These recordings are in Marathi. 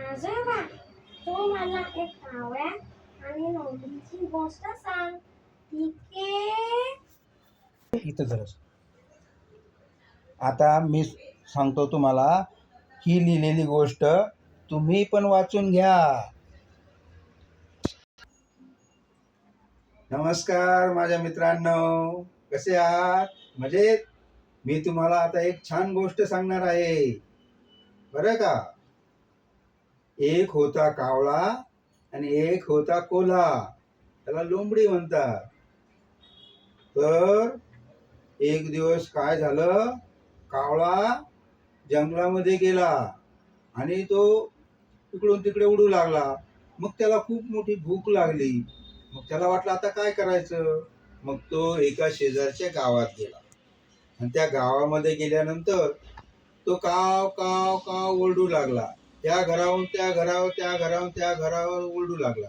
आजोबा, तू मला एक कावळ्या आणि लोमडीची गोष्ट सांग. ठीक आहे? इथं जरा आता मी सांगतो तुम्हाला. ही लिहिलेली गोष्ट तुम्ही पण वाचून घ्या. नमस्कार माझ्या मित्रांनो, कसे आहात? मजेत? मी तुम्हाला आता एक छान गोष्ट सांगणार आहे बरं का. एक होता कावळा आणि एक होता कोल्हा, त्याला लोंबडी म्हणतात. तर एक दिवस काय झालं, कावळा जंगलामध्ये गेला आणि तो इकडून तिकडे उडू लागला. मग त्याला खूप मोठी भूक लागली. मग त्याला वाटलं आता काय करायचं. मग तो एका शेजारच्या गावात गेला आणि त्या गावामध्ये गेल्यानंतर तो काव काव काव ओरडू लागला. त्या घराहून त्या घरावर, त्या घराहून त्या घरावर ओरडू लागला.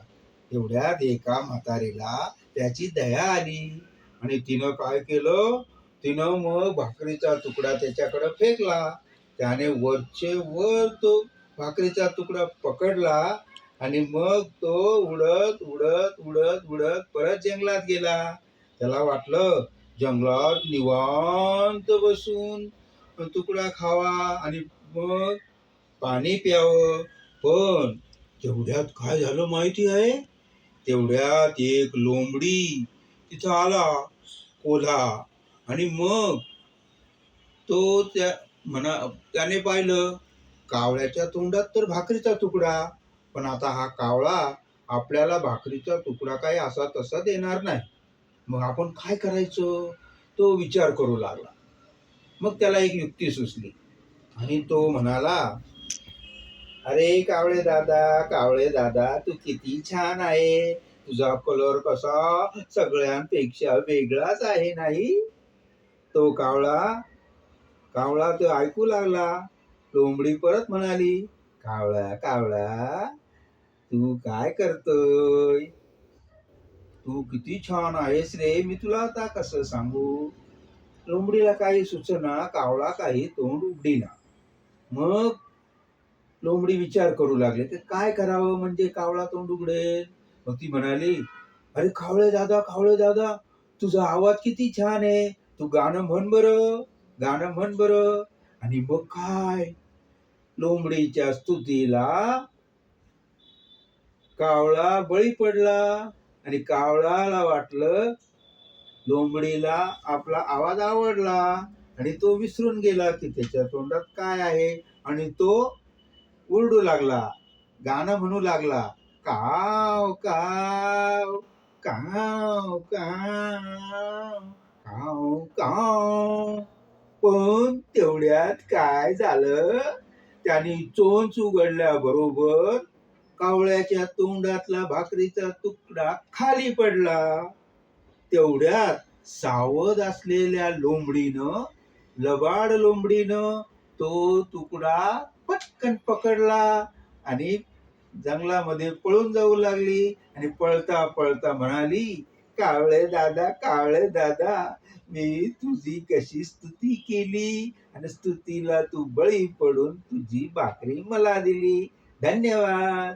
तेवढ्यात एका म्हातारीला त्याची दया आली आणि तिनं काय केलं, तिनं मग भाकरीचा तुकडा त्याच्याकडे फेकला. त्याने वरचे वर तो भाकरीचा तुकडा पकडला आणि मग तो उडत उडत उडत उडत परत जंगलात गेला. त्याला वाटलं जंगलात निवांत बसून तुकडा खावा आणि मग पाणी प्यावं. पण तेवढ्यात काय झालं माहिती आहे, तेवढ्यात एक लोंबडी तिथं आला, कोल्हा. आणि मग तो त्याने पाहिलं कावळ्याच्या तोंडात तर भाकरीचा तुकडा, पण आता हा कावळा आपल्याला भाकरीचा तुकडा काही असा तसा देणार नाही. मग आपण काय करायचं, तो विचार करू लागला. मग त्याला एक युक्ती सुचली आणि तो म्हणाला, अरे कावळे दादा, तू किती छान आहे. तुझा कलर कसा सगळ्यांपेक्षा वेगळाच आहे नाही. तो कावळा कावळा तो ऐकू लागला. लोंबडी परत म्हणाली, कावळा कावळा, तू काय करतोय. तू किती छान आहेस रे, मी तुला आता कसं सांगू. लोंबडीला काही सुचना, कावळा काही तोंड उघडीना. मग लोंबडी विचार करू लागले की काय करावं म्हणजे कावळा तोंड उघडेल. मग ती म्हणाली, अरे कावळे दादा, तुझा आवाज किती छान आहे. तू गाणं म्हण बरं, गाणं म्हण बरं. आणि मग काय, लोंबडीच्या स्तुतीला कावळा बळी पडला आणि कावळाला वाटलं लोंबडीला आपला आवाज आवडला आणि तो विसरून गेला की त्याच्या तोंडात काय आहे. आणि तो ओरडू लागला, गाणं म्हणू लागला, काव काव काव काव काव काव. पण तेवढ्यात काय झालं, त्याने चोच उघडल्याबरोबर कावळ्याच्या तोंडातला भाकरीचा तुकडा खाली पडला. तेवढ्यात सावध असलेल्या लोंबडीनं तो तुकडा पटकन पकडला आणि जंगलामध्ये पळून जाऊ लागली. आणि पळता पळता म्हणाली, कावळे दादा, मी तुझी कशी स्तुती केली आणि स्तुतीला तू बळी पडून तुझी भाकरी मला दिली. धन्यवाद.